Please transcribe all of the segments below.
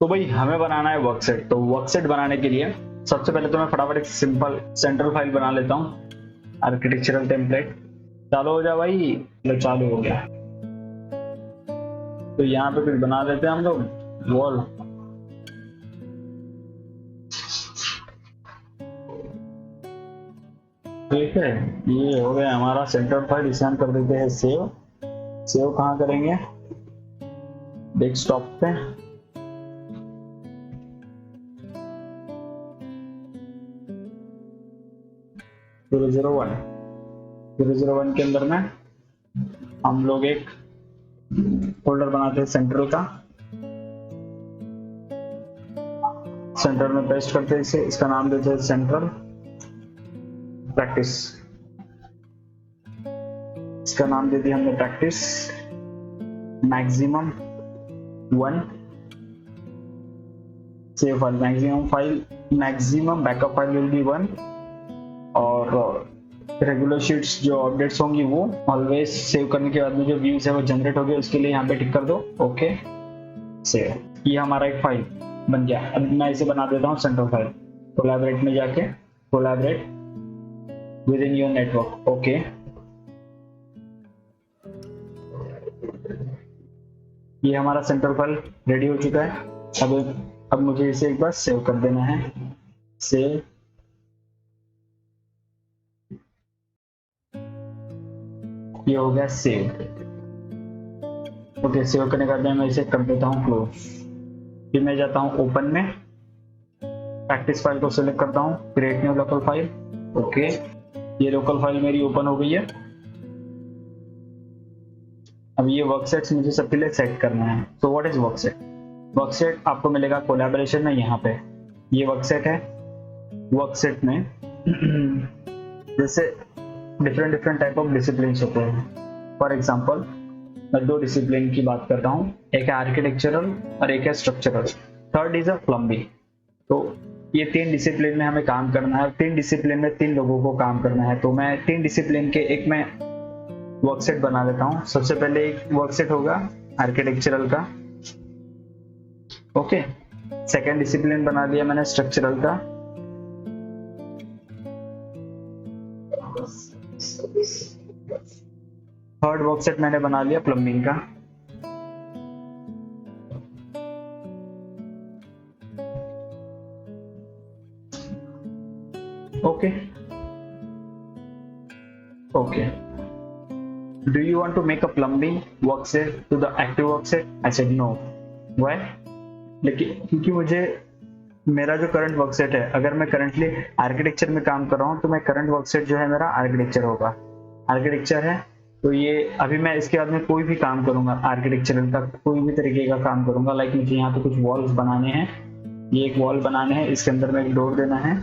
तो भाई हमें बनाना है वर्कसेट। तो वर्कसेट बनाने के लिए सबसे पहले तो मैं फटाफट एक सिंपल सेंट्रल फाइल बना लेता हूँ, आर्किटेक्चरल टेम्पलेट। चालू हो जा भाई। लो चालू हो गया। तो यहाँ पे कुछ बना देते हैं हम लोग वॉल। ठीक है, ये हो गया हमारा सेंट्रल फाइल। इसे हम कर देते हैं सेव। सेव कहाँ करेंगे? डेस्कटॉप पे। 001 के अंदर में हम लोग एक फोल्डर बनाते हैं सेंट्रल का। सेंटर में पेस्ट करते हैं इसे। इसका नाम देते हैं सेंट्रल प्रैक्टिस। इसका नाम दे दिया हमने practice. Maximum 1 save file. Maximum backup file will be 1 और रेगुलर शीट्स जो अपडेट्स होंगी वो ऑलवेज सेव करने के बाद में जो व्यूज है वो जनरेट हो गए, उसके लिए यहाँ पे टिक कर दो। Okay save. ये हमारा एक फाइल बन गया। अब मैं इसे बना देता हूँ सेंट्रल फाइल। कोलैबोरेट में जाके collaborate with in your network. Okay ये हमारा सेंट्रल फाइल रेडी हो चुका है। अब मुझे इसे एक बार सेव कर देना है। सेव। ये हो गया सेव। ओके सेव करने के बाद मैं इसे कर देता हूँ क्लोज। फिर मैं जाता हूँ ओपन में, प्रैक्टिस फाइल को सिलेक्ट करता हूँ, create new local file. Okay ये लोकल फाइल मेरी ओपन हो गई है। अब ये वर्कसेट्स मुझे सबके लिए सेट करना है। तो व्हाट इज वर्कसेट? वर्कसेट आपको मिलेगा कोलैबोरेशन में। यहाँ पे ये वर्कसेट है। वर्कसेट में जैसे डिफरेंट टाइप ऑफ डिसिप्लिन होते हैं। फॉर एग्जांपल मैं 2 डिसिप्लिन की बात करता हूँ, एक है आर्किटेक्चरल और एक है structural. Third is a plumbing. तो ये 3 डिसिप्लिन में हमें काम करना है। 3 डिसिप्लिन में 3 लोगों को काम करना है। तो मैं 3 डिसिप्लिन के एक मैं वर्कसेट बना लेता हूँ। सबसे पहले एक वर्कसेट होगा आर्किटेक्चरल का। ओके सेकेंड डिसिप्लिन बना दिया मैंने स्ट्रक्चरल का। थर्ड वर्कसेट मैंने बना लिया प्लम्बिंग का। Okay do you want to make a plumbing workset to the active workset? I said no. Why? लेकिन क्योंकि मुझे मेरा जो करंट वर्कसेट है, अगर मैं करंटली आर्किटेक्चर में काम कर रहा हूँ तो मैं करंट वर्कसेट जो है मेरा आर्किटेक्चर होगा। आर्किटेक्चर है तो ये अभी मैं इसके बाद में कोई भी काम करूंगा, आर्किटेक्चरल का कोई भी तरीके का काम करूंगा। लाइक मुझे यहाँ पे कुछ वॉल्स बनाने हैं। ये एक वॉल बनाने हैं, इसके अंदर में एक डोर देना है।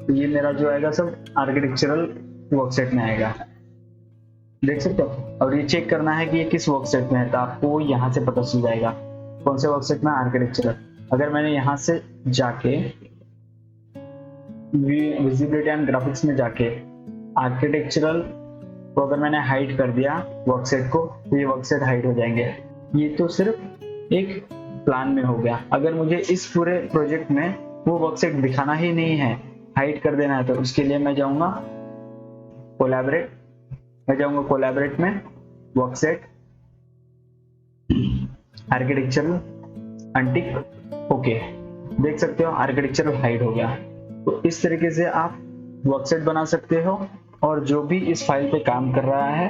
तो ये मेरा जो आएगा सब आर्किटेक्चरल वर्कसेट में आएगा। देख सकते हो। और ये चेक करना है कि ये किस वर्कसेट में है, तो आपको यहाँ से पता चल जाएगा कौन से वर्कसेट में आर्किटेक्चरल। अगर मैंने यहाँ से जाके विजिबिलिटी एंड ग्राफिक्स में जाके आर्किटेक्चरल को अगर मैंने हाइड कर दिया वर्कसेट को, तो ये वर्कसेट हाइड हो जाएंगे। ये तो सिर्फ एक प्लान में हो गया। अगर मुझे इस पूरे प्रोजेक्ट में वो वर्कसेट दिखाना ही नहीं है, हाइड कर देना है, तो उसके लिए मैं जाऊंगा कोलैबोरेट। मैं जाऊंगा कोलैबोरेट में वर्कसेट आर्किटेक्चरल अनटिक। ओके देख सकते हो आर्किटेक्चरल हाइड हो गया। तो इस तरीके से आप वर्कसेट बना सकते हो और जो भी इस फाइल पे काम कर रहा है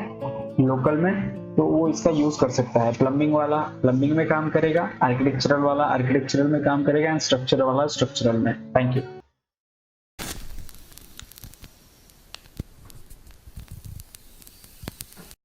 लोकल में तो वो इसका यूज कर सकता है। प्लम्बिंग वाला प्लम्बिंग में काम करेगा, आर्किटेक्चरल वाला आर्किटेक्चरल में काम करेगा एंड स्ट्रक्चर वाला स्ट्रक्चरल में। Thank you.